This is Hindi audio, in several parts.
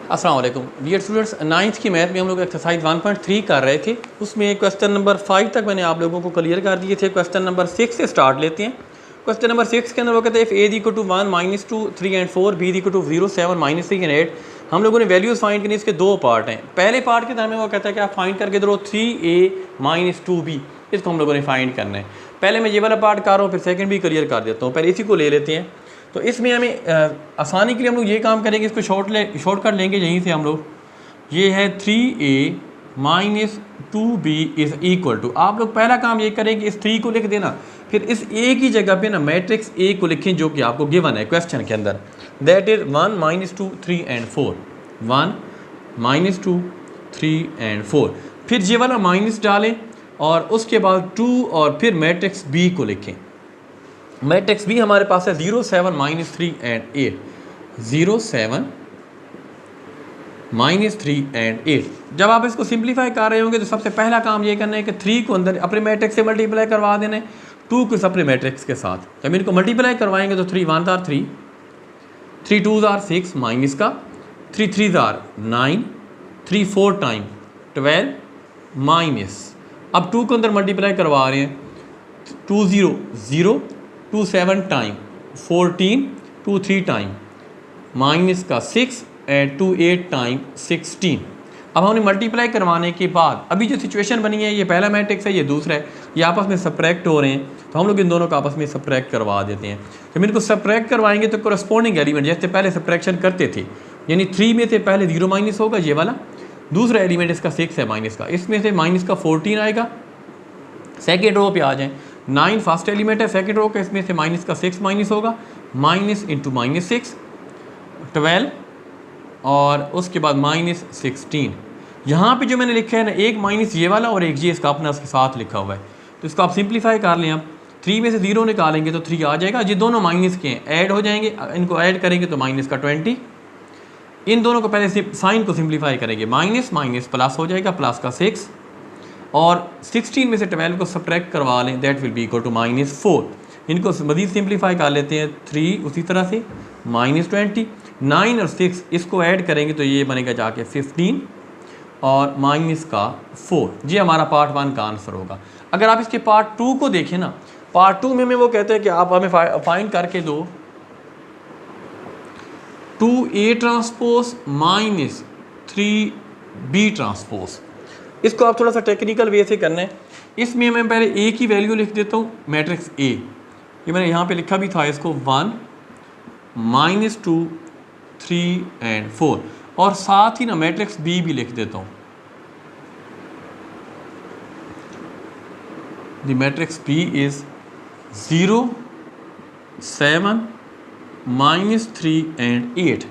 अस्सलाम वालेकुम डियर स्टूडेंट्स, नाइन्थ की मैथ में हम लोग एक्सरसाइज 1.3 कर रहे थे। उसमें क्वेश्चन नंबर 5 तक मैंने आप लोगों को क्लियर कर दिए थे। क्वेश्चन नंबर 6 से स्टार्ट लेते हैं। क्वेश्चन नंबर 6 के अंदर वो कहते हैं if a is equal to 1 minus 2 3 and 4 b is equal to 0 7 minus 3 and 8। हम लोगों ने वैल्यूज़ फाइंड करनी, इसके दो पार्ट हैं। पहले पार्ट के अंदर में वो कहता है कि आप फाइंड करके दो 3a माइनस 2b, इसको हम लोगों ने फाइंड करना है। पहले मैं ये वाला पार्ट कर रहा हूँ, फिर सेकंड भी क्लियर कर देता हूँ। पहले इसी को ले लेते हैं। तो इसमें हमें आसानी के लिए हम लोग ये काम करेंगे, इसको शॉर्टकट लेंगे यहीं से हम लोग। ये है 3a minus 2b is equal to, आप लोग पहला काम ये करें कि इस 3 को लिख देना, फिर इस a की जगह पे ना मैट्रिक्स a को लिखें जो कि आपको गिवन है क्वेश्चन के अंदर। That is 1 minus 2 3 and 4, 1 minus 2 3 and 4। फिर ये वाला माइनस डालें और उसके बाद 2 और फिर मैट्रिक्स b को लिखें। मैट्रिक्स b हमारे पास है 0 7 माइनस 3 एंड 8, 0 7 माइनस 3 एंड 8। जब आप इसको सिंप्लीफाई कर रहे होंगे तो सबसे पहला काम ये करना है कि 3 को अंदर अपने मैट्रिक्स से मल्टीप्लाई करवा देना है, 2 को अपने मैट्रिक्स के साथ। जब इनको मल्टीप्लाई करवाएंगे तो 3 1 आर 3, 3 2 आर 6 माइनस का, 3 3 आर 9, 3 4 टाइम 12 माइनस। अब 2 को अंदर मल्टीप्लाई करवा रहे हैं, 2 0 0, 2 7 टाइम 14, 2 3 टाइम माइनस का 6 एंड 2 8 टाइम 16। अब हमने मल्टीप्लाई करवाने के बाद अभी जो सिचुएशन बनी है, ये पहला मैट्रिक्स है, ये दूसरा है, ये आपस में सब्ट्रैक्ट हो रहे हैं, तो हम लोग इन दोनों को आपस में सब्ट्रैक्ट करवा देते हैं। जब इनको सब्ट्रैक्ट करवाएंगे तो कोरस्पॉन्डिंग एलिमेंट जैसे पहले सब्ट्रैक्शन करते थे, यानी 3 में से पहले 0 माइनस होगा ये वाला, दूसरा एलिमेंट इसका 6 है माइनस का, इसमें से माइनस का 14 आएगा। सेकेंड रो पे आ जाएँ, 9 फर्स्ट एलिमेंट है सेकेंड रो का, इसमें से माइनस का 6 माइनस होगा, माइनस इंटू माइनस 6 12 और उसके बाद माइनस 16। यहाँ पे जो मैंने लिखा है ना, एक माइनस ये वाला और एक ये इसका अपना उसके साथ लिखा हुआ है, तो इसको आप सिंप्लीफाई कर लें। आप 3 में से 0 निकालेंगे तो 3 आ जाएगा। ये दोनों माइनस के हैं, ऐड हो जाएंगे, इनको ऐड करेंगे तो माइनस का 20। इन दोनों को पहले साइन को सिंप्लीफाई करेंगे, माइनस माइनस प्लस हो जाएगा, प्लस का 6 और 16 में से 12 को सब्ट्रैक्ट करवा लें, that will be equal to minus 4। इनको मज़ीद सिंप्लीफाई कर लेते हैं, 3 उसी तरह से माइनस 20, 9 और 6 इसको ऐड करेंगे तो ये बनेगा जाके 15 और माइनस का 4। ये हमारा पार्ट 1 का आंसर होगा। अगर आप इसके पार्ट 2 को देखें ना, पार्ट 2 में वो कहते हैं कि आप हमें फाइंड करके दो 2a transpose minus 3b transpose. इसको आप थोड़ा सा टेक्निकल वे से करना है। इसमें मैं पहले a की वैल्यू लिख देता हूँ, मैट्रिक्स a, ये मैंने यहाँ पे लिखा भी था इसको, 1 माइनस 2 3 एंड 4, और साथ ही ना मैट्रिक्स b भी लिख देता हूँ। The matrix b is 0 7 minus 3 and 8।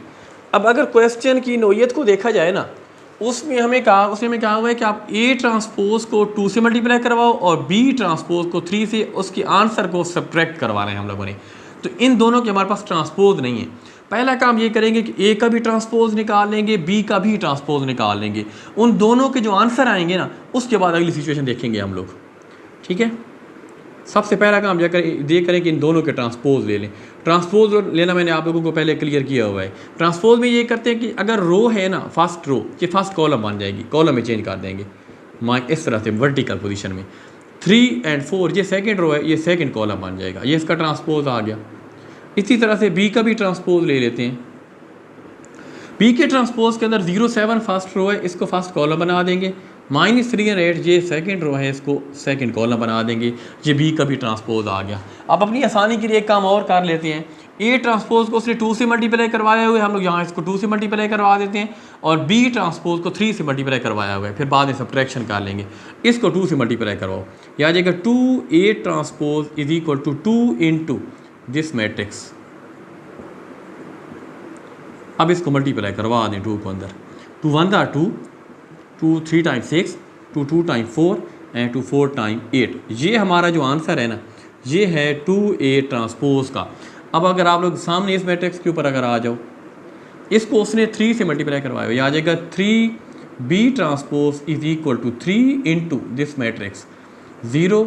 अब अगर क्वेश्चन की नोयत को देखा जाए ना, उसमें हमें कहा हुआ है कि आप a ट्रांसपोज को 2 से मल्टीप्लाई करवाओ और b ट्रांसपोज को 3 से, उसके आंसर को सब्ट्रैक्ट करवा रहे हैं हम लोगों ने। तो इन दोनों के हमारे पास ट्रांसपोज नहीं है। पहला काम ये करेंगे कि a का भी ट्रांसपोज निकाल लेंगे, b का भी ट्रांसपोज निकाल लेंगे। उन दोनों के जो आंसर आएंगे ना, उसके बाद अगली सिचुएशन देखेंगे हम लोग, ठीक है। सबसे पहला काम ये करें कि इन दोनों के ट्रांसपोज ले लें। ट्रांसपोज लेना मैंने आप लोगों को पहले क्लियर किया हुआ है। ट्रांसपोज में ये करते हैं कि अगर रो है ना, फर्स्ट रो, ये फर्स्ट कॉलम बन जाएगी, कॉलम में चेंज कर देंगे इस तरह से वर्टिकल पोजीशन में। 3 एंड 4 ये सेकंड रो है, ये सेकंड कॉलम बन जाएगा, ये इसका ट्रांसपोज आ गया। इसी तरह से b का भी ट्रांसपोज ले लेते हैं। b के ट्रांसपोज के अंदर 0 7 फर्स्ट रो है, इसको फर्स्ट कॉलम बना देंगे, माइनस 3 और 8 ये सेकंड रो है, इसको सेकंड कॉलम बना देंगे। ये b का भी ट्रांसपोज आ गया। अब अपनी आसानी के लिए एक काम और कर लेते हैं, a ट्रांसपोज को उसने 2 से मल्टीप्लाई करवाया हुआ है, हम लोग यहाँ इसको 2 से मल्टीप्लाई करवा देते हैं, और b ट्रांसपोज को 3 से मल्टीप्लाई करवाया हुआ है, फिर बाद में सब्ट्रैक्शन कर लेंगे। इसको 2 से मल्टीप्लाई करवाओ, यह आ जाएगा 2a transpose is equal to 2 into this matrix. अब इसको मल्टीप्लाई करवा दें 2 को अंदर, 2 1 are 2, 2 3 time 6, 2 2 time 4 and 2 4 time 8। ये हमारा जो आंसर है ना, ये है 2a ट्रांसपोज का। अब अगर आप लोग सामने इस मैट्रिक्स के ऊपर अगर आ जाओ, इसको उसने 3 से मल्टीप्लाई करवाया, ये आ जाएगा 3b transpose is equal to 3 into this matrix, 0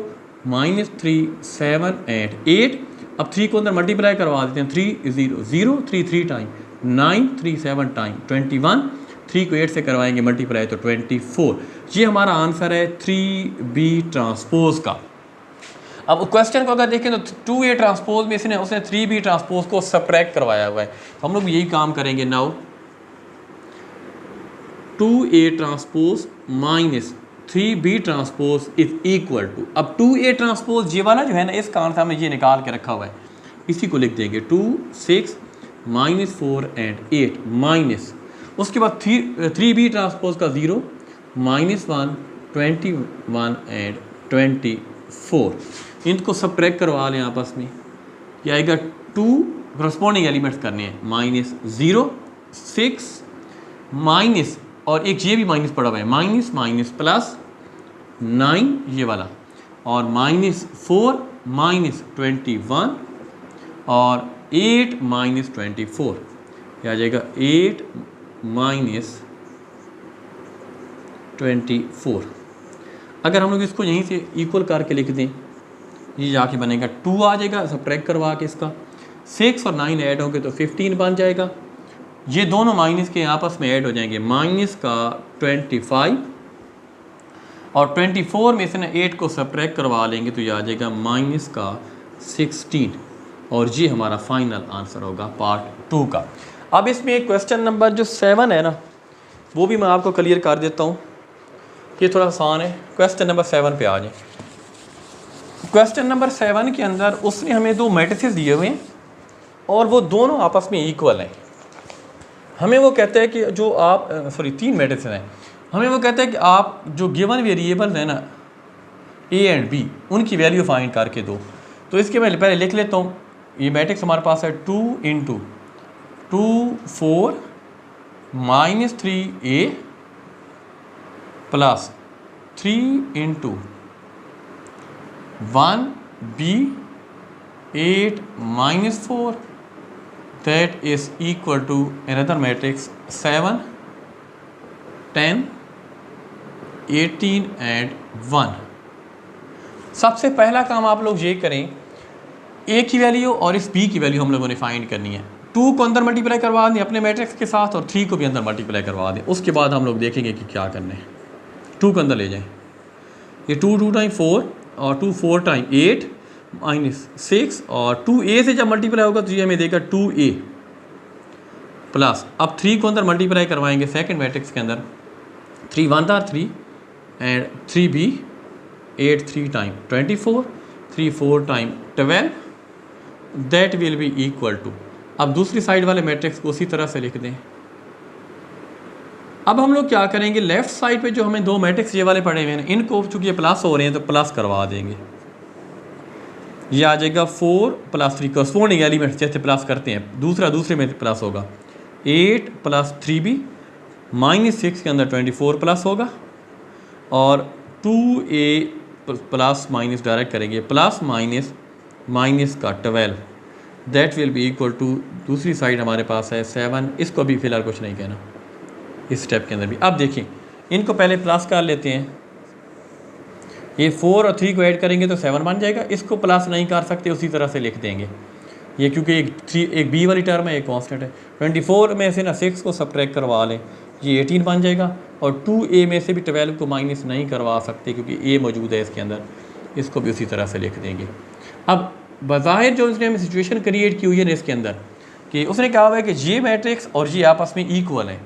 minus 3 7 and 8। अब 3 को अंदर मल्टीप्लाई करवा देते हैं, 3 0 0 3 3 टाइम 9 3 7 टाइम 21, 3 को 8 से करवाएंगे मल्टीप्लाई तो 24। ये हमारा आंसर है 3B ट्रांसपोज का। अब क्वेश्चन को अगर देखें तो 2A ट्रांसपोज में उसने 3B ट्रांसपोज को सब्ट्रैक्ट करवाया हुआ है, तो हम लोग यही काम करेंगे। Now 2A transpose minus 3B transpose is equal to, अब 2A ट्रांसपोज ये वाला जो है ना, इसका आंसर हमने ये निकाल के रखा हुआ है, इसी को लिख देंगे 2 6 -4 एंड 8 माइनस, उसके बाद 3B ट्रांसपोज का 0 -1 21 एंड 24, इनको सब्ट्रैक्ट करवा लें आपस में, ये आएगा 2 करस्पॉन्डिंग एलिमेंट्स करने हैं, -0 6 माइनस, और एक ये भी माइनस पड़ा हुआ है, माइनस माइनस प्लस 9 ये वाला, और -4 -21 और 8 -24, क्या आ जाएगा 8 -24। अगर हम लोग इसको यहीं से इक्वल करके लिख दें, ये जाके बनेगा 2 आ जाएगा, सब्ट्रैक्ट करवा के इसका 6 और 9 ऐड होंगे तो 15 बन जाएगा। ये दोनों माइनस के आपस में ऐड हो जाएंगे, माइनस का 25 और 24 में से ना 8 को सब्ट्रैक्ट करवा लेंगे तो ये आ जाएगा माइनस का 16, और ये हमारा फाइनल आंसर होगा पार्ट 2 का। अब इसमें एक क्वेश्चन नंबर जो 7 है ना, वो भी मैं आपको क्लियर कर देता हूँ, ये थोड़ा आसान है। क्वेश्चन नंबर 7 पे आ जाए। क्वेश्चन नंबर 7 के अंदर उसने हमें 2 मैट्रिसेस दिए हुए हैं और वो दोनों आपस में इक्वल हैं। हमें वो कहते हैं कि जो आप 3 मैट्रिसेस हैं, हमें वो कहते हैं कि आप जो गिवन वेरिएबल्स हैं ना A एंड B, उनकी वैल्यू फाइंड करके दो। तो इसके मैं पहले लिख लेता हूँ, ये मैट्रिक्स हमारे पास है 2 × 2 4 -3A plus 3 × 1B 8 -4, that is equal to another matrix 7 10 18 and 1। सबसे पहला काम आप लोग ये करें, A की वैल्यू और इस B की वैल्यू हम लोगों ने फाइंड करनी है। 2 को अंदर मल्टीप्लाई करवा दें अपने मैट्रिक्स के साथ और 3 को भी अंदर मल्टीप्लाई करवा दें। उसके बाद हम लोग देखेंगे कि क्या करना है। 2 को अंदर ले जाएं, ये 2 टाइम 4 और 2 4 टाइम 8 -6 और 2A से जब मल्टीप्लाई होगा तो ये हमें देगा 2A प्लस, अब 3 को अंदर मल्टीप्लाई करवाएंगे सेकंड मैट्रिक्स के अंदर, 3 1 3 and 3B 8 3 time 24 3 4 time 12, that will be equal to, अब दूसरी साइड वाले मैट्रिक्स को उसी तरह से लिख दें। अब हम लोग क्या करेंगे, लेफ्ट साइड पे जो हमें 2 मैट्रिक्स ये वाले पड़े हुए हैं, इनको चूँकि ये प्लस हो रहे हैं तो प्लस करवा देंगे। ये आ जाएगा 4 + 3 करस्पॉन्डिंग एलिमेंट्स जैसे प्लस करते हैं, दूसरे में प्लस होगा 8 + 3B -6 के अंदर 24 प्लस होगा, और 2A प्लस माइनस डायरेक्ट करेंगे, प्लस माइनस का 12, that will be equal to, दूसरी साइड हमारे पास है 7, इसको भी फिलहाल कुछ नहीं कहना इस स्टेप के अंदर भी। अब देखिए इनको पहले प्लस कर लेते हैं, ये 4 और 3 को ऐड करेंगे तो 7 बन जाएगा, इसको प्लस नहीं कर सकते उसी तरह से लिख देंगे, ये क्योंकि एक B वाली टर्म है, एक कांस्टेंट है। 24 में से ना 6 को सब्ट्रैक्ट करवा लें, ये 18 बन जाएगा, और 2A में से भी 12 को माइनस नहीं करवा सकते क्योंकि A मौजूद है इसके अंदर, इसको भी उसी तरह से लिख देंगे। अब बज़ाहिर जो उसने हमें सिचुएशन क्रिएट की हुई है ना इसके अंदर, कि उसने कहा हुआ है कि ये मैट्रिक्स और ये आपस में इक्वल हैं।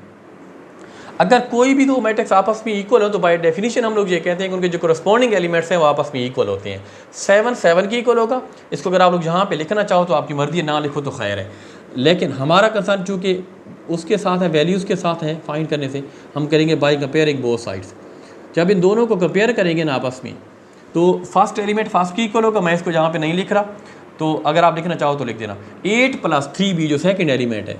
अगर कोई भी 2 मैट्रिक्स आपस में इक्वल हो तो बाय डेफिनेशन हम लोग ये कहते हैं कि उनके जो करस्पॉन्डिंग एलिमेंट्स हैं वो आपस में इक्वल होते हैं। 7 7 की इक्वल होगा, इसको अगर आप लोग यहाँ पे लिखना चाहो तो आपकी मर्जी, ना लिखो तो खैर है, लेकिन हमारा कंसर्न चूँकि उसके साथ है, वैल्यूज़ के साथ है, फाइंड करने से हम करेंगे बाय कंपेयरिंग बोथ साइड्स। जब इन दोनों को कंपेयर करेंगे ना आपस में तो फर्स्ट एलिमेंट फर्स्ट की इक्वल होगा, मैं इसको यहाँ पे नहीं लिख रहा, तो अगर आप लिखना चाहो तो लिख देना। 8 + 3B जो सेकंड एलिमेंट है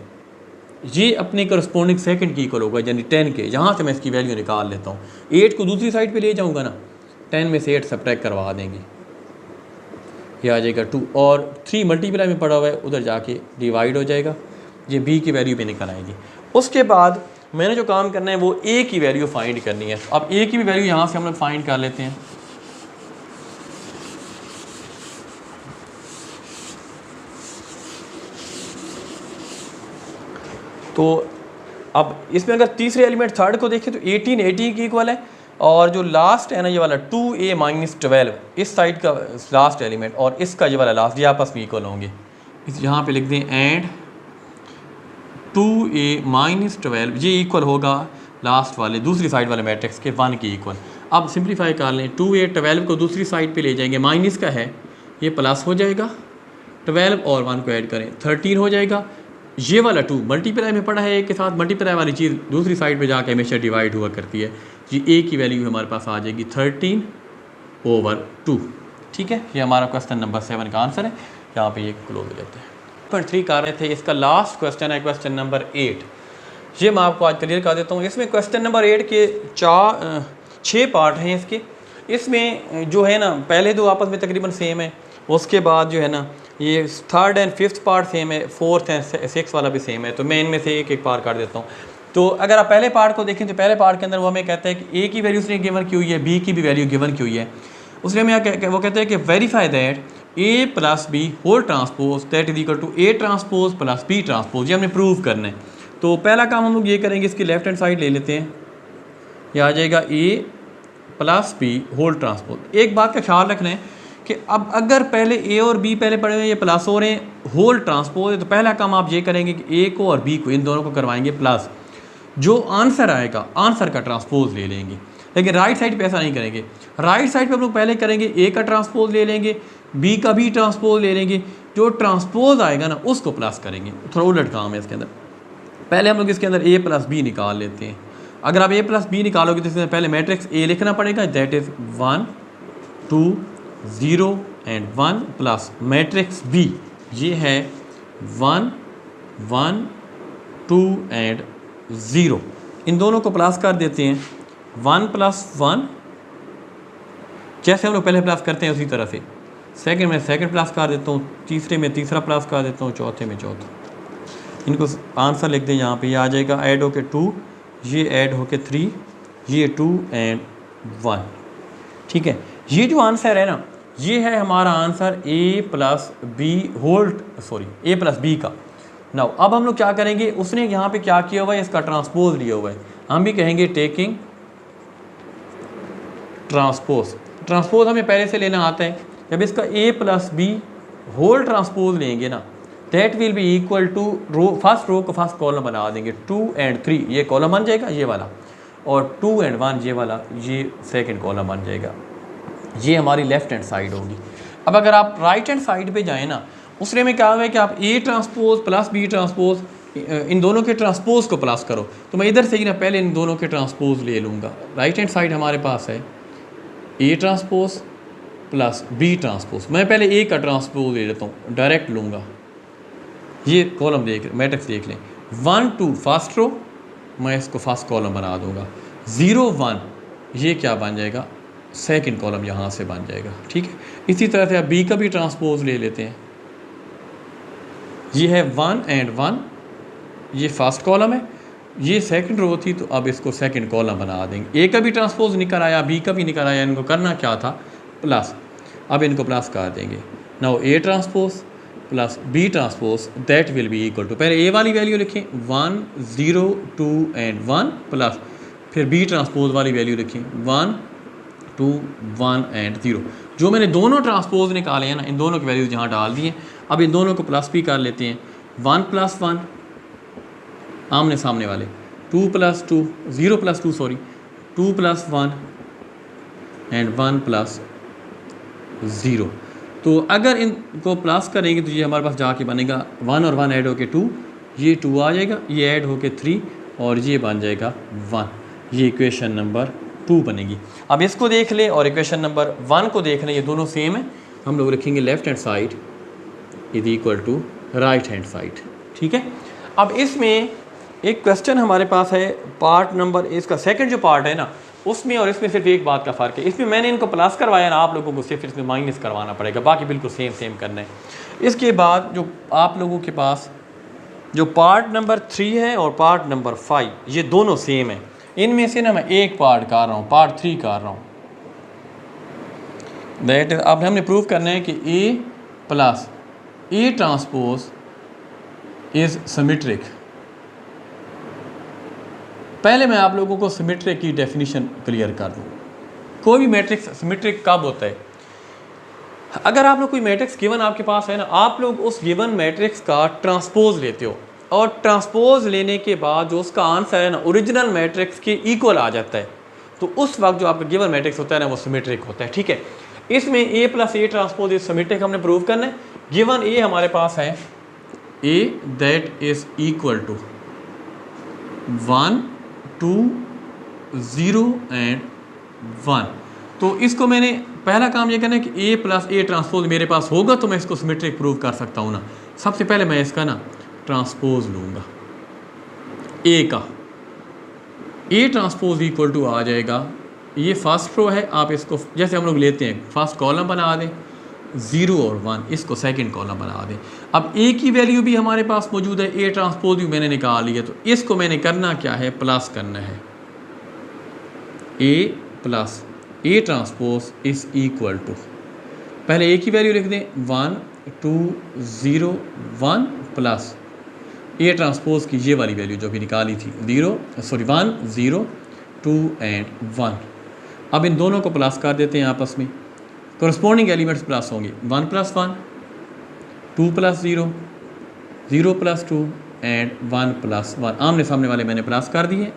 ये अपने करस्पॉन्डिंग सेकंड की इक्वल होगा, यानी 10 के, यहाँ से मैं इसकी वैल्यू निकाल लेता हूँ। 8 को दूसरी साइड पे ले जाऊँगा ना, 10 में से 8 सब्ट्रैक्ट करवा देंगे, ये आ जाएगा 2, और 3 मल्टीप्लाई में पड़ा हुआ है उधर जाके डिवाइड हो जाएगा, ये B की वैल्यू पे निकल आएगी। उसके बाद मैंने जो काम करना है वो A की वैल्यू फाइंड करनी है। अब A की भी वैल्यू यहाँ से हम लोग फाइंड कर लेते हैं। तो अब इसमें अगर तीसरे एलिमेंट थर्ड को देखें तो 18 की इक्वल है, और जो लास्ट है ना ये वाला 2a माइनस 12 इस साइड का लास्ट एलिमेंट और इसका ये वाला लास्ट, ये आपस में इक्वल होंगे। इस यहाँ पे लिख दें एंड 2a माइनस 12 ये इक्वल होगा लास्ट वाले दूसरी साइड वाले मैट्रिक्स के 1 के इक्वल। अब सिंप्लीफाई कर लें, 2a 12 को दूसरी साइड पे ले जाएंगे, माइनस का है ये प्लस हो जाएगा, 12 और 1 को ऐड करें 13 हो जाएगा। ये वाला 2 मल्टीप्लाई में पड़ा है एक के साथ, मल्टीप्लाई वाली चीज़ दूसरी साइड पे जाके हमेशा डिवाइड हुआ करती है। ये a की वैल्यू हमारे पास आ जाएगी 13/2। ठीक है, ये हमारा क्वेश्चन नंबर 7 का आंसर है। यहाँ पे ये क्लोज हो जाता है। पर 3 कर रहे थे, इसका लास्ट क्वेश्चन है क्वेश्चन नंबर 8। ये मैं आपको आज क्लियर कर देता हूँ। इसमें क्वेश्चन नंबर 8 के 6 पार्ट हैं इसके। इसमें जो है ना पहले दो आपस में तकरीबन सेम है, उसके बाद जो है ना ये third and fifth part same है, फोर्थ एंड सिक्स वाला भी सेम है। तो मैं इनमें से एक एक पार्ट कर देता हूँ। तो अगर आप पहले पार्ट को देखें तो पहले पार्ट के अंदर वो हमें कहता है कि ए की वैल्यू उसने गिवन की हुई है, बी की भी वैल्यू गिवन की हुई है। उसने हमें वो कहते हैं कि verify that a plus b whole transpose that is equal to a transpose plus B transpose. ये हमने प्रूव करना है। तो पहला काम हम लोग ये करेंगे, इसकी लेफ्ट हैंड साइड ले लेते हैं, यह आ जाएगा ए प्लस बी होल ट्रांसपोज। एक बात का ख्याल रखना है कि अब अगर पहले ए और बी पहले पढ़े हुए ये प्लस हो रहे हैं, होल ट्रांसपोज है, तो पहला काम आप ये करेंगे कि ए को और बी को इन दोनों को करवाएंगे प्लस, जो आंसर आएगा आंसर का ट्रांसपोज ले लेंगे। लेकिन राइट साइड पे ऐसा नहीं करेंगे। राइट साइड पे हम लोग पहले करेंगे ए का ट्रांसपोज ले लेंगे, बी का भी ट्रांसपोज ले लेंगे, जो ट्रांसपोज आएगा ना उसको प्लस करेंगे। थोड़ा उलट काम है इसके अंदर। पहले हम लोग इसके अंदर ए प्लस बी निकाल लेते हैं। अगर आप ए प्लस बी निकालोगे तो इसमें पहले मैट्रिक्स ए लिखना पड़ेगा, that is 1 2 0 and 1 plus matrix b, ये है 1 1 2 एंड 0। इन दोनों को प्लस कर देते हैं, 1 प्लस 1 जैसे हम लोग पहले प्लस करते हैं उसी तरह से। सेकंड में सेकंड प्लस कर देता हूँ, तीसरे में तीसरा प्लस कर देता हूँ, चौथे में चौथा। इनको आंसर लिख दें यहाँ पे, ये आ जाएगा ऐड होके 2, ये ऐड होके 3, ये 2 एंड 1। ठीक है, ये जो आंसर है ना ये है हमारा आंसर ए प्लस बी का। नाउ अब हम लोग क्या करेंगे, उसने यहाँ पे क्या किया हुआ है, इसका ट्रांसपोज लिया हुआ है। हम भी कहेंगे टेकिंग ट्रांसपोज। ट्रांसपोज हमें पहले से लेना आता है। जब इसका a plus b whole transpose लेंगे ना, that will be equal to first row को फर्स्ट कॉलम बना देंगे, 2 एंड 3 ये कॉलम बन जाएगा ये वाला, और 2 एंड 1 ये वाला, ये सेकेंड कॉलम बन जाएगा। ये हमारी लेफ्ट हैंड साइड होगी। अब अगर आप राइट हैंड साइड पे जाएँ ना, उसने में क्या हुआ है कि आप A transpose plus B transpose इन दोनों के ट्रांसपोज को प्लस करो। तो मैं इधर से ही ना पहले इन दोनों के ट्रांसपोज ले लूँगा। राइट हैंड साइड हमारे पास है a transpose plus B transpose. मैं पहले ए का ट्रांसपोज ले लेता हूँ, डायरेक्ट लूँगा। ये कॉलम मैट्रिक्स देख लें, 1 2 फर्स्ट रो, मैं इसको फर्स्ट कॉलम बना दूँगा, 0 1 ये क्या बन जाएगा, सेकंड कॉलम यहाँ से बन जाएगा। ठीक है, इसी तरह से आप बी का भी ट्रांसपोज ले लेते हैं। ये है 1 एंड 1, ये फर्स्ट कॉलम है, ये सेकंड रो थी, तो अब इसको सेकंड कॉलम बना देंगे। ए का भी ट्रांसपोज निकल आया, बी का भी निकल आया, इनको करना क्या था प्लस। अब इनको प्लस कर देंगे। Now a transpose plus B transpose that will be equal to, पहले ए वाली वैल्यू लिखें 1 0 2 एंड 1 प्लस फिर बी ट्रांसपोज वाली वैल्यू लिखें 1 2 1 एंड 0। जो मैंने दोनों ट्रांसपोज निकाले हैं ना, इन दोनों की वैल्यूज यहाँ डाल दिए। अब इन दोनों को प्लस भी कर लेते हैं, 1 प्लस 1 आमने सामने वाले, 2 plus 2 0 plus 2 sorry 2 plus 1 and 1 plus 0। तो अगर इनको प्लस करेंगे तो ये हमारे पास जाके बनेगा 1 और 1 ऐड होके 2, ये 2 आ जाएगा, ये ऐड होके 3 और ये बन जाएगा 1। ये इक्वेशन नंबर 2 बनेगी। अब इसको देख लें और इक्वेशन नंबर 1 को देख लें, ये दोनों सेम है। हम लोग रखेंगे left hand side is equal to right hand side. ठीक है, अब इसमें एक क्वेश्चन हमारे पास है पार्ट नंबर, इसका सेकंड जो पार्ट है ना उसमें और इसमें सिर्फ एक बात का फ़र्क है। इसमें मैंने इनको प्लस करवाया ना, आप लोगों को सिर्फ इसमें माइनस करवाना पड़ेगा, बाकी बिल्कुल सेम करना है। इसके बाद जो आप लोगों के पास जो पार्ट नंबर 3 है और पार्ट नंबर 5 ये दोनों सेम है। इनमें से ना मैं एक पार्ट कर रहा हूँ, पार्ट 3 कर रहा हूँ। दैट अब हमने प्रूव करना है कि A plus A transpose is symmetric. पहले मैं आप लोगों को सिमेट्रिक की डेफिनेशन क्लियर कर दूँ। कोई भी मैट्रिक्स सिमेट्रिक कब होता है? अगर आप लोग कोई मैट्रिक्स गिवन आपके पास है ना, आप लोग उस गिवन मैट्रिक्स का ट्रांसपोज लेते हो और ट्रांसपोज लेने के बाद जो उसका आंसर है ना ओरिजिनल मैट्रिक्स के इक्वल आ जाता है, तो उस वक्त जो आपका गिवन मैट्रिक्स होता है ना वो सिमेट्रिक होता है। ठीक है, इसमें A plus A transpose is symmetric हमने प्रूव करना है। गिवन ए हमारे पास है A that is equal to 1 2 0 and 1। तो इसको मैंने पहला काम ये करना है कि ए प्लस ए ट्रांसपोज मेरे पास होगा तो मैं इसको सिमेट्रिक प्रूव कर सकता हूँ ना। सबसे पहले मैं इसका ना ट्रांसपोज लूँगा, ए का ए ट्रांसपोज इक्वल टू आ जाएगा, ये फर्स्ट रो है, आप इसको जैसे हम लोग लेते हैं फर्स्ट कॉलम बना दें 0 और 1, इसको सेकंड कॉलम बना दें। अब ए की वैल्यू भी हमारे पास मौजूद है, ए ट्रांसपोज भी मैंने निकाल लिया, तो इसको मैंने करना क्या है, प्लस करना है। A plus A transpose is equal to, पहले ए की वैल्यू लिख दें 1 2 0 1 प्लस ए ट्रांसपोज की ये वाली वैल्यू जो भी निकाली थी 1 0 2 एंड 1। अब इन दोनों को प्लस कर देते हैं आपस में, कोरस्पॉन्डिंग एलिमेंट्स प्लस होंगे 1 + 1 2 + 0 0 + 2 एंड 1 + 1। आमने सामने वाले मैंने प्लस कर दिए,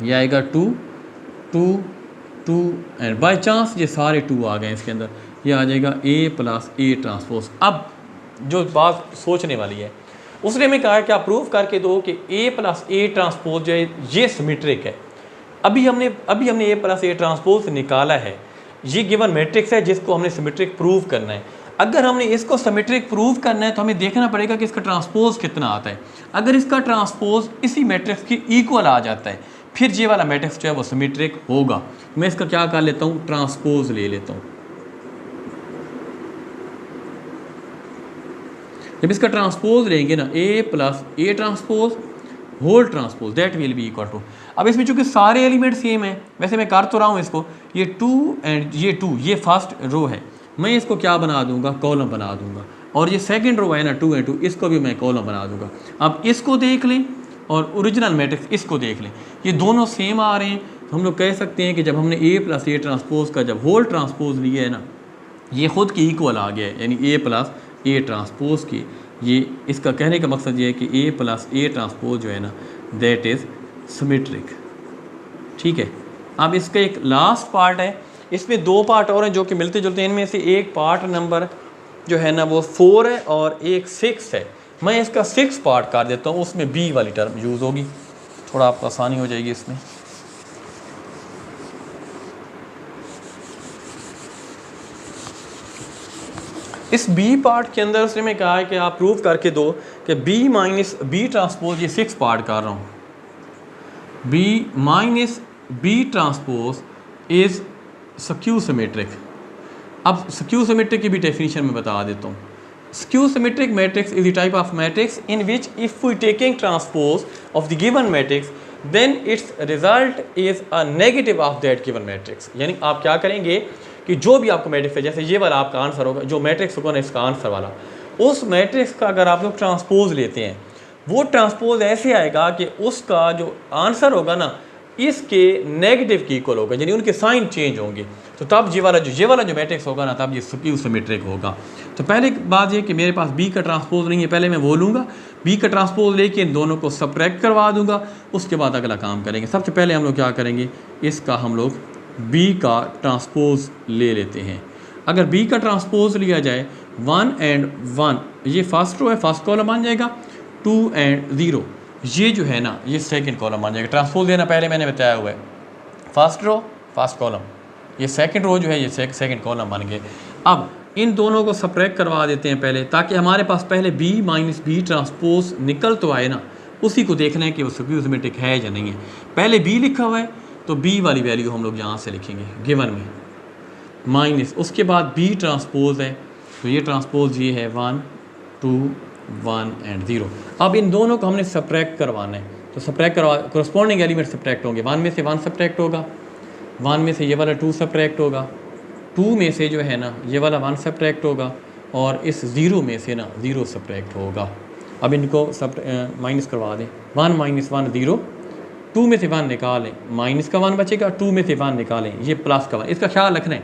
ये आएगा 2 2 2 एंड बाई चांस ये सारे 2 आ गए इसके अंदर, ये आ जाएगा ए प्लस ए ट्रांसपोज। अब जो बात सोचने वाली है उसने में कहा है कि आप प्रूव करके दो कि ए प्लस ए ट्रांसपोज जो है ये सिमेट्रिक है। अभी हमने ए प्लस ए ट्रांसपोज निकाला है, ये गिवन मैट्रिक्स है जिसको हमने सिमेट्रिक प्रूव करना है। अगर हमने इसको सिमेट्रिक प्रूव करना है तो हमें देखना पड़ेगा कि इसका ट्रांसपोज कितना आता है। अगर इसका ट्रांसपोज इसी मैट्रिक्स की इक्वल आ जाता है फिर ये वाला मैट्रिक्स जो है वो सिमेट्रिक होगा। मैं इसका क्या कर लेता हूँ, ट्रांसपोज ले लेता हूँ। जब इसका ट्रांसपोज लेंगे ना A plus A transpose whole transpose that will be equal to, अब इसमें चूंकि सारे एलिमेंट सेम है, वैसे मैं कर तो रहा हूँ इसको, ये 2 एंड ये 2 ये फर्स्ट रो है, मैं इसको क्या बना दूंगा, कॉलम बना दूंगा। और ये सेकंड रो है ना 2 एंड 2, इसको भी मैं कॉलम बना दूंगा। अब इसको देख लें और ओरिजिनल मैट्रिक्स इसको देख लें, ये दोनों सेम आ रहे हैं, तो हम लोग कह सकते हैं कि जब हमने ए प्लस ए ट्रांसपोज का जब होल ट्रांसपोज लिया है ना, ये खुद की इक्वल आ गया है, यानी ए प्लस ए ट्रांसपोज की। ये इसका कहने का मकसद ये है कि ए प्लस ए ट्रांसपोज जो है ना दैट इज़ सिमेट्रिक। ठीक है, अब इसका एक लास्ट पार्ट है, इसमें 2 पार्ट और हैं जो कि मिलते जुलते हैं। इनमें से एक पार्ट नंबर जो है ना वो 4 है और एक 6 है। मैं इसका 6 पार्ट कर देता हूँ, उसमें बी वाली टर्म यूज़ होगी, थोड़ा आपको आसानी हो जाएगी इसमें। इस बी पार्ट के अंदर उसने में कहा है कि आप प्रूव करके दो कि बी माइनस बी ट्रांसपोज, ये 6 पार्ट कर रहा हूँ, b minus B transpose is skew symmetric. अब स्क्यू सिमेट्रिक की भी डेफिनेशन में बता देता हूँ। Skew symmetric matrix is the type of matrix in which if we taking transpose of the given matrix then its result is a negative of that given matrix. यानी आप क्या करेंगे कि जो भी आपको मैट्रिक्स है, जैसे ये वाला आपका आंसर होगा, जो मैट्रिक्स होगा ना इसका आंसर वाला, उस मैट्रिक्स का अगर आप लोग ट्रांसपोज लेते हैं, वो ट्रांसपोज ऐसे आएगा कि उसका जो आंसर होगा ना इसके नेगेटिव की इक्वल होगा, यानी उनके साइन चेंज होंगे, तो तब ये वाला जो मैट्रिक्स होगा ना तब ये स्क्यू सिमेट्रिक होगा। तो पहले बात ये कि मेरे पास बी का ट्रांसपोज नहीं है, पहले मैं वो लूँगा, बी का ट्रांसपोज लेके इन दोनों को सब्ट्रैक्ट करवा दूंगा, उसके बाद अगला काम करेंगे। सबसे पहले हम लोग क्या करेंगे, इसका हम लोग बी का ट्रांसपोज ले लेते हैं। अगर बी का ट्रांसपोज लिया जाए 1 एंड 1, ये फर्स्ट रो है, फर्स्ट कॉलम बन जाएगा, 2 एंड 0 ये जो है ना ये सेकंड कॉलम बन जाएगा। ट्रांसपोज देना पहले मैंने बताया हुआ है, फर्स्ट रो फर्स्ट कॉलम, ये सेकंड रो जो है ये सेकंड कॉलम बन गए। अब इन दोनों को सब्ट्रैक्ट करवा देते हैं पहले, ताकि हमारे पास पहले बी माइनस बी ट्रांसपोज निकल तो आए ना, उसी को देखना है कि वो स्क्यू सिमेट्रिक है या नहीं है। पहले बी लिखा हुआ है तो बी वाली वैल्यू हम लोग यहाँ से लिखेंगे गिवन में, माइनस उसके बाद बी ट्रांसपोज है, तो ये ट्रांसपोज ये है 1 2 1 एंड 0। अब इन दोनों को हमने सब्ट्रैक्ट करवाना है, तो सब्ट्रैक्ट करवा कोरस्पॉन्डिंग एलिमेंट सब्ट्रैक्ट होंगे। 1 में से 1 सब्ट्रैक्ट होगा, 1 में से ये वाला 2 सब्ट्रैक्ट होगा, 2 में से जो है ना ये वाला 1 सब्ट्रैक्ट होगा, और इस 0 में से ना 0 सब्ट्रैक्ट होगा। अब इनको सब माइनस करवा दें, 1 - 1 0, 2 में से 1 निकालें, माइनस का 1 बचेगा, 2 में से 1 निकालें, ये प्लस का 1। इसका ख्याल रखना है,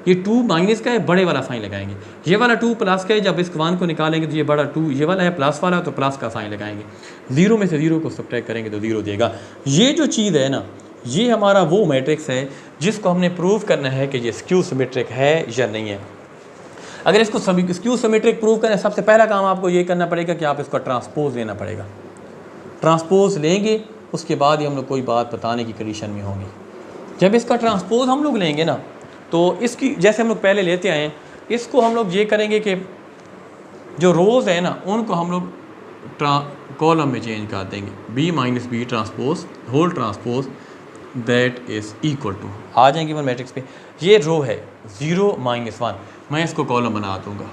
ये 2 माइनस का है, बड़े वाला साइन लगाएंगे। ये वाला 2 प्लस का है, जब इस 1 को निकालेंगे तो ये बड़ा 2, ये वाला है प्लस वाला, तो प्लस का साइन लगाएंगे। 0 में से 0 को सब्ट्रैक्ट करेंगे तो 0 देगा। ये जो चीज़ है ना, ये हमारा वो मैट्रिक्स है जिसको हमने प्रूव करना है कि ये स्क्यू सिमेट्रिक है या नहीं है। अगर इसको स्क्यू सिमेट्रिक प्रूव करें, सबसे पहला काम आपको ये करना पड़ेगा कि आप इसका ट्रांसपोज लेना पड़ेगा। ट्रांसपोज लेंगे, उसके बाद ही हम लोग कोई बात बताने की कंडीशन में होंगे। जब इसका ट्रांसपोज हम लोग लेंगे ना, तो इसकी जैसे हम लोग पहले लेते आए हैं, इसको हम लोग ये करेंगे कि जो रोज़ है ना, उनको हम लोग कॉलम में चेंज कर देंगे। b minus B transpose whole transpose that is equal to, आ जाएंगे वन मैट्रिक्स पे। ये रो है 0 माइनस 1, मैं इसको कॉलम बना दूंगा,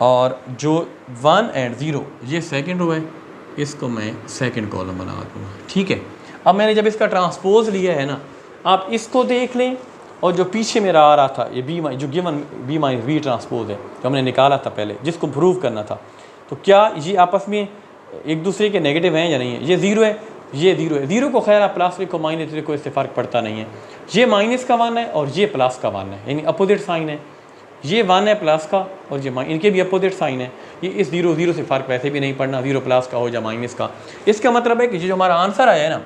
और जो 1 एंड 0 ये सेकंड रो है, इसको मैं सेकंड कॉलम बना दूंगा। ठीक है, अब मैंने जब इसका ट्रांसपोज लिया है ना, आप इसको देख लें, और जो पीछे मेरा आ रहा था ये जो given b minus B transpose है, जो हमने निकाला था पहले, जिसको प्रूव करना था, तो क्या ये आपस में एक दूसरे के नेगेटिव हैं या नहीं है? ये 0 है, ये 0 है। 0 को खैर आप प्लस लिखो, माइनस लिखो, इससे फ़र्क पड़ता नहीं है। ये माइनस का 1 है और ये प्लस का 1 है, यानी अपोजिट साइन है। ये 1 है प्लस का, और ये इनके भी अपोजिट साइन है। ये इस 0 से फ़र्क वैसे भी नहीं पड़ना, 0 प्लस का हो या माइनस का। इसका मतलब है कि जो हमारा आंसर आया है ना,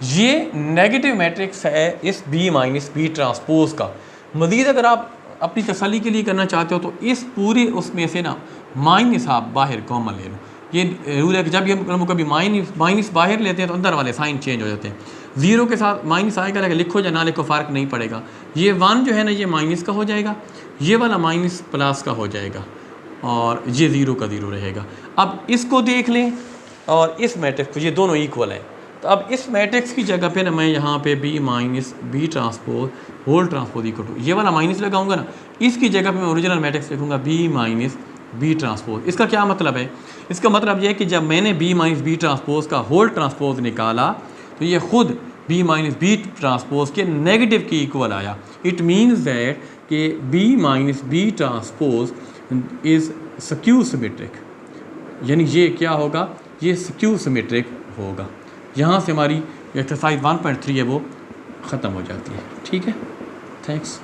ये नेगेटिव मैट्रिक्स है इस b माइनस बी ट्रांसपोज का। मज़ीद अगर आप अपनी तसल्ली के लिए करना चाहते हो तो इस पूरे उसमें से ना माइनस आप बाहर कॉमन ले लो। ये रूल है कि जब हम कभी माइनस बाहर लेते हैं तो अंदर वाले साइन चेंज हो जाते हैं। 0 के साथ माइनस आएगा, लेकिन लिखो या ना लिखो फ़र्क नहीं पड़ेगा। ये 1 जो है ना, ये माइनस का हो जाएगा, ये वाला माइनस प्लस का हो जाएगा, और ये 0 का 0 रहेगा। अब इसको देख लें, और इस मैट्रिक्स को, ये दोनों इक्वल है। तो अब इस मैट्रिक्स की जगह पे ना मैं यहाँ पे b minus B transpose whole transpose equal to, ये वाला माइनस लगाऊंगा ना, इसकी जगह पे मैं ओरिजिनल मैट्रिक्स लिखूँगा b माइनस बी ट्रांसपोज। इसका क्या मतलब है? इसका मतलब ये है कि जब मैंने b माइनस बी ट्रांसपोज का होल ट्रांसपोज निकाला, तो ये खुद b माइनस बी ट्रांसपोज के नेगेटिव के इक्वल आया। इट मीन्स दैट कि b minus B transpose is skew symmetric, यानी ये क्या होगा? ये स्क्यू सिमेट्रिक होगा। यहाँ से हमारी एक्सरसाइज 1.3 है वो ख़त्म हो जाती है। ठीक है, थैंक्स।